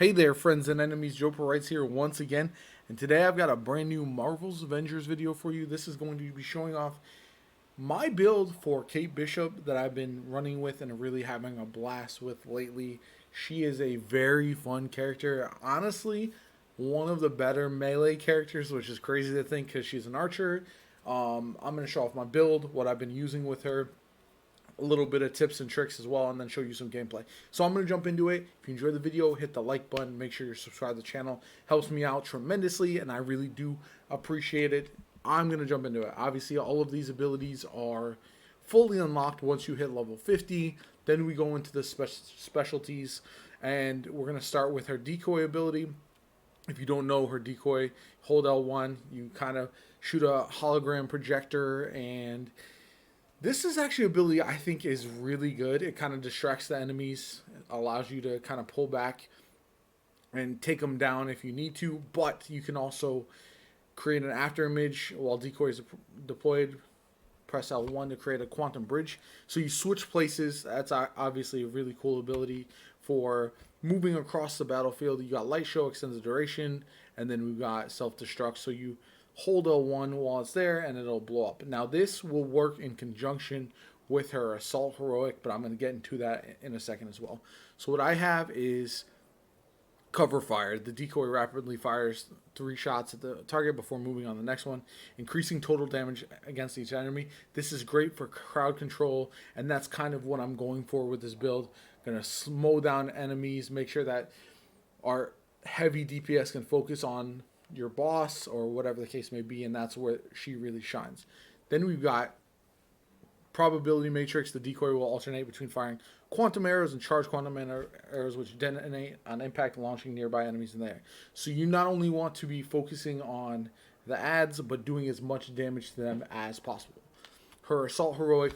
Hey there, friends and enemies. JoPaWrites here once again, and today I've got a brand new Marvel's Avengers video for you. This is going to be showing off my build for Kate Bishop that I've been running with and really having a blast with lately. She is a very fun character. Honestly, one of the better melee characters, which is crazy to think because she's an archer. I'm going to show off my build, what I've been using with her, a little bit of tips and tricks as well, and then show you some gameplay. So I'm going to jump into it. If you enjoyed the video, hit the like button. Make sure you're subscribed to the channel. Helps me out tremendously, and I really do appreciate it. I'm going to jump into it. Obviously, all of these abilities are fully unlocked once you hit level 50. Then we go into the specialties, and we're going to start with her decoy ability. If you don't know her decoy, hold L1. You kind of shoot a hologram projector, and this is actually an ability I think is really good. It kind of distracts the enemies, allows you to kind of pull back and take them down if you need to, but you can also create an after image while decoy is deployed. Press L1 to create a quantum bridge. So you switch places. That's obviously a really cool ability for moving across the battlefield. You got light show, extends the duration, and then we've got self-destruct. So you hold L1 while it's there and it'll blow up. Now this will work in conjunction with her assault heroic, but I'm going to get into that in a second as well. So what I have is cover fire. The decoy rapidly fires 3 shots at the target before moving on the next one, increasing total damage against each enemy. This is great for crowd control, and that's kind of what I'm going for with this build. Going to mow down enemies, make sure that our heavy DPS can focus on your boss or whatever the case may be, and that's where she really shines. Then we've got probability matrix. The decoy will alternate between firing quantum arrows and charged quantum arrows, which detonate on impact, launching nearby enemies in the air. So you not only want to be focusing on the adds, but doing as much damage to them as possible. Her assault heroic,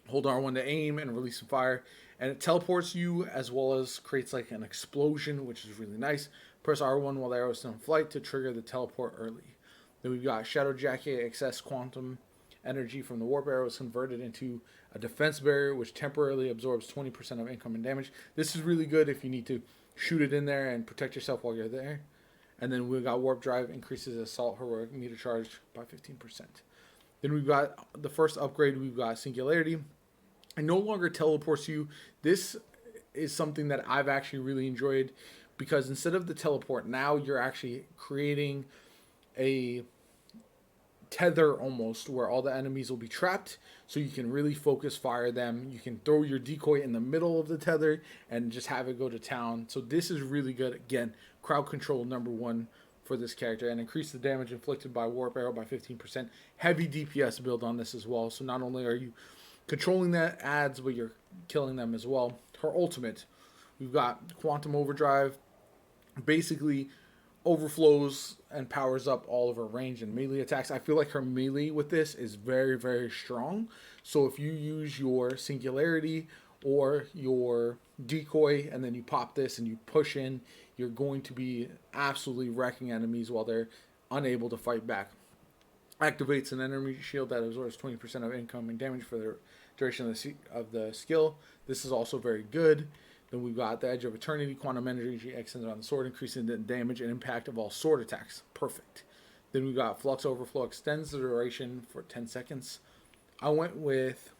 hold R1 to aim and release some fire, and it teleports you as well as creates like an explosion, which is really nice. Press R1 while the arrow is still in flight to trigger the teleport early. Then we've got Shadow Jacket, excess quantum energy from the warp arrow is converted into a defense barrier, which temporarily absorbs 20% of incoming damage. This is really good if you need to shoot it in there and protect yourself while you're there. And then we've got warp drive, increases assault heroic meter charge by 15%. Then we've got the first upgrade, we've got singularity. It no longer teleports you. This is something that I've actually really enjoyed, because instead of the teleport, now you're actually creating a tether almost where all the enemies will be trapped, so you can really focus fire them. You can throw your decoy in the middle of the tether and just have it go to town. So this is really good. Again, crowd control #1 for this character, and increase the damage inflicted by warp arrow by 15%. Heavy DPS build on this as well, so not only are you controlling the adds, but you're killing them as well. Her ultimate, we've got quantum overdrive, basically overflows and powers up all of her range and melee attacks. I feel like her melee with this is very, very strong. So if you use your singularity or your decoy and then you pop this and you push in, you're going to be absolutely wrecking enemies while they're unable to fight back. Activates an enemy shield that absorbs 20% of incoming damage for the duration of the skill. This is also very good. Then we've got the Edge of Eternity, quantum energy extended on the sword, increasing the damage and impact of all sword attacks. Perfect. Then we've got Flux Overflow, extends the duration for 10 seconds. I went with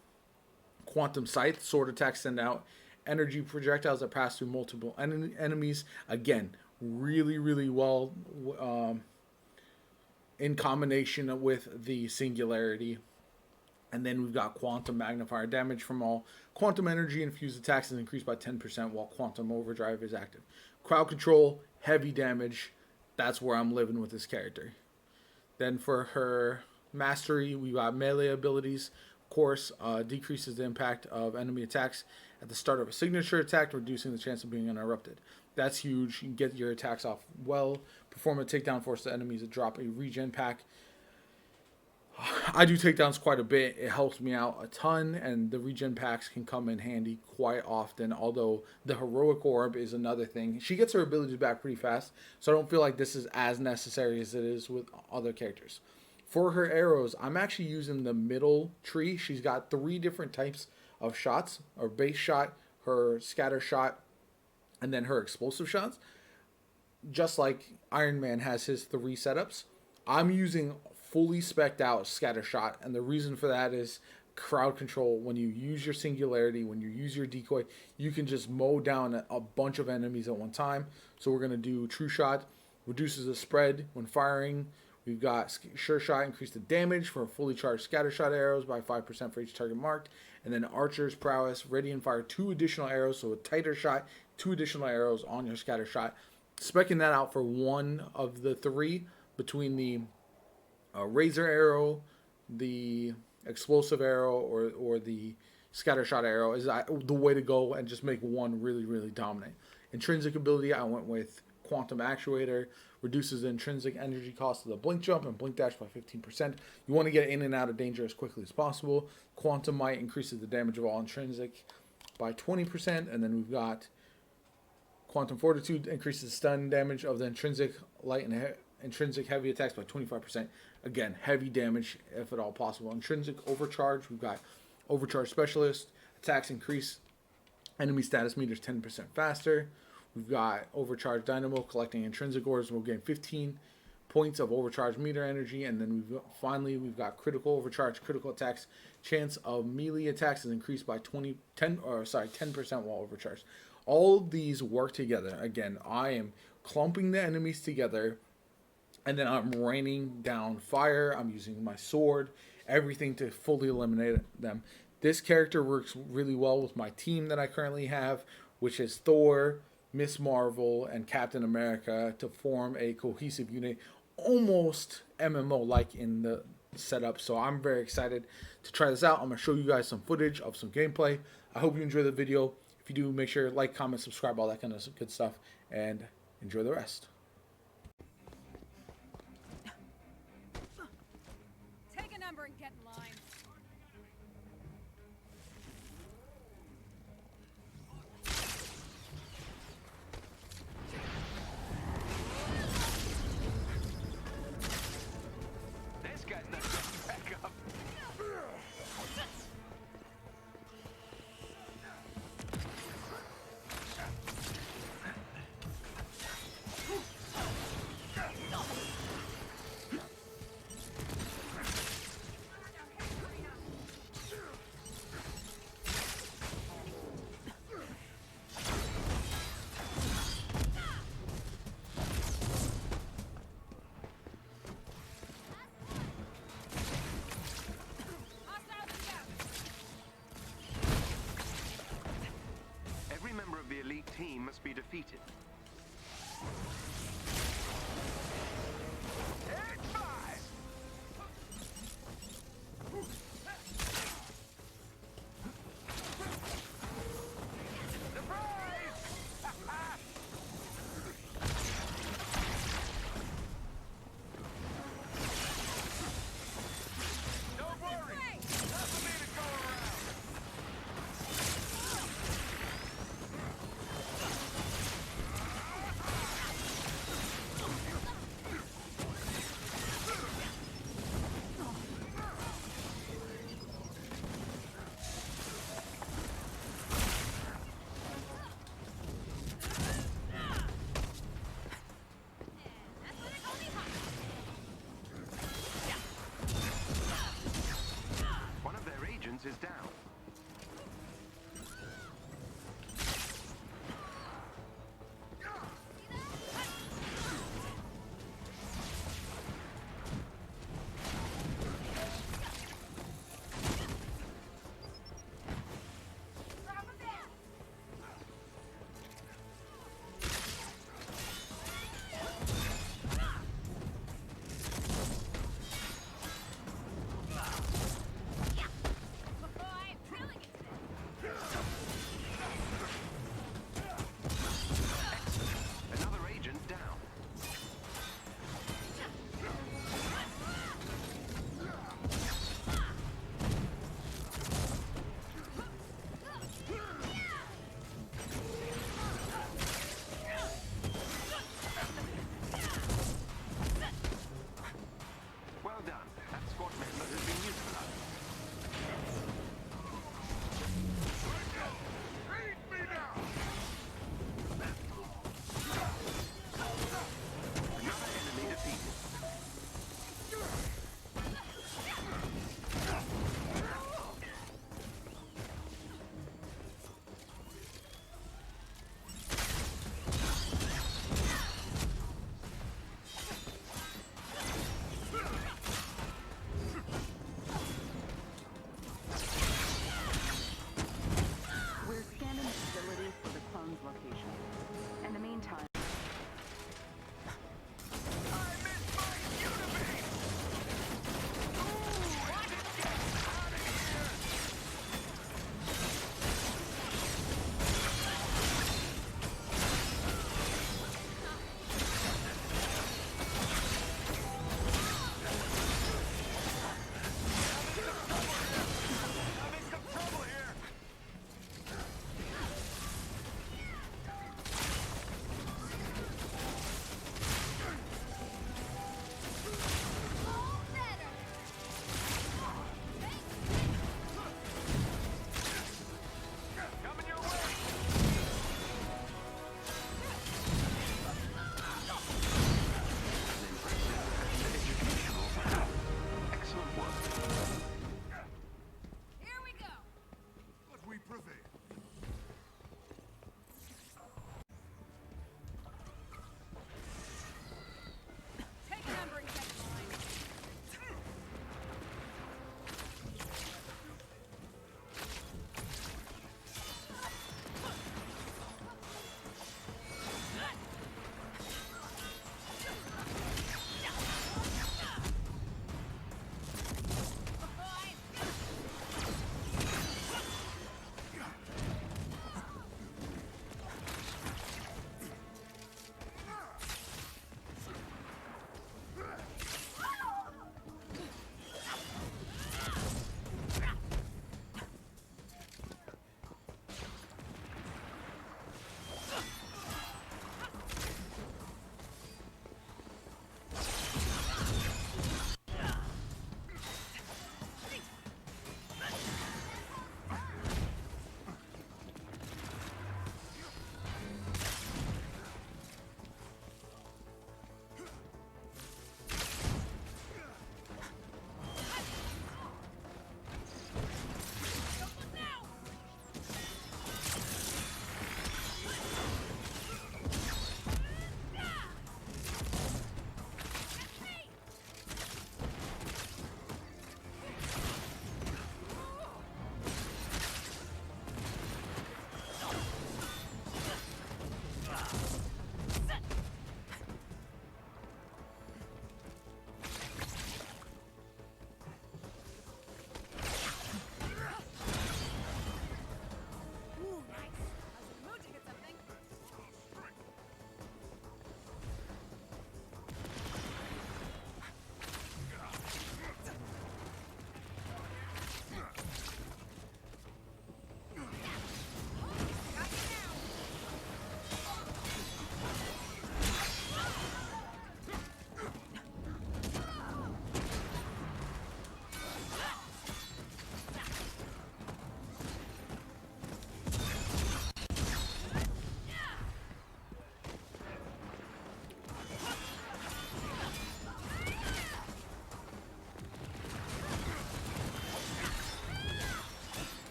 Quantum Scythe. Sword attacks send out energy projectiles that pass through multiple enemies. Again, really, really well in combination with the singularity. And then we've got Quantum Magnifier. Damage from all quantum energy infused attacks is increased by 10% while Quantum Overdrive is active. Crowd control, heavy damage. That's where I'm living with this character. Then for her mastery, we got melee abilities. Of course, decreases the impact of enemy attacks at the start of a signature attack, reducing the chance of being interrupted. That's huge. You can get your attacks off well. Perform a takedown, force the enemies to drop a regen pack. I do takedowns quite a bit. It helps me out a ton, and the regen packs can come in handy quite often, although the heroic orb is another thing. She gets her abilities back pretty fast, so I don't feel like this is as necessary as it is with other characters. For her arrows, I'm actually using the middle tree. She's got 3 different types of shots, her base shot, her scatter shot, and then her explosive shots. just like Iron Man has his 3 setups, I'm using fully spec'd out Scattershot, and the reason for that is crowd control. When you use your singularity, when you use your decoy, you can just mow down a bunch of enemies at one time. So we're going to do True Shot, reduces the spread when firing. We've got Sure Shot, increase the damage for fully charged Scattershot arrows by 5% for each target marked. And then Archer's Prowess, ready and fire 2 additional arrows, so a tighter shot, 2 additional arrows on your Scattershot. Specking that out for one of the 3 between the Razor Arrow, the Explosive Arrow, or the Scattershot Arrow is the way to go, and just make one really, really dominant. Intrinsic Ability, I went with Quantum Actuator, reduces the intrinsic energy cost of the Blink Jump and Blink Dash by 15%. You want to get in and out of danger as quickly as possible. Quantum Might increases the damage of all intrinsic by 20%, and then we've got Quantum Fortitude, increases the stun damage of the intrinsic light and intrinsic heavy attacks by 25%. Again, heavy damage if at all possible. Intrinsic Overcharge, we've got Overcharge Specialist, attacks increase enemy status meters 10% faster. We've got Overcharge Dynamo, collecting intrinsic ores. We'll gain 15 points of overcharge meter energy. And then we've got Critical Overcharge. Critical attacks chance of melee attacks is increased by 10% while overcharged. All of these work together. Again, I am clumping the enemies together, and then I'm raining down fire. I'm using my sword, everything to fully eliminate them. This character works really well with my team that I currently have, which is Thor, Miss Marvel, and Captain America, to form a cohesive unit, almost MMO-like in the setup. So I'm very excited to try this out. I'm going to show you guys some footage of some gameplay. I hope you enjoy the video. If you do, make sure to like, comment, subscribe, all that kind of good stuff, and enjoy the rest. Take a number and get in line.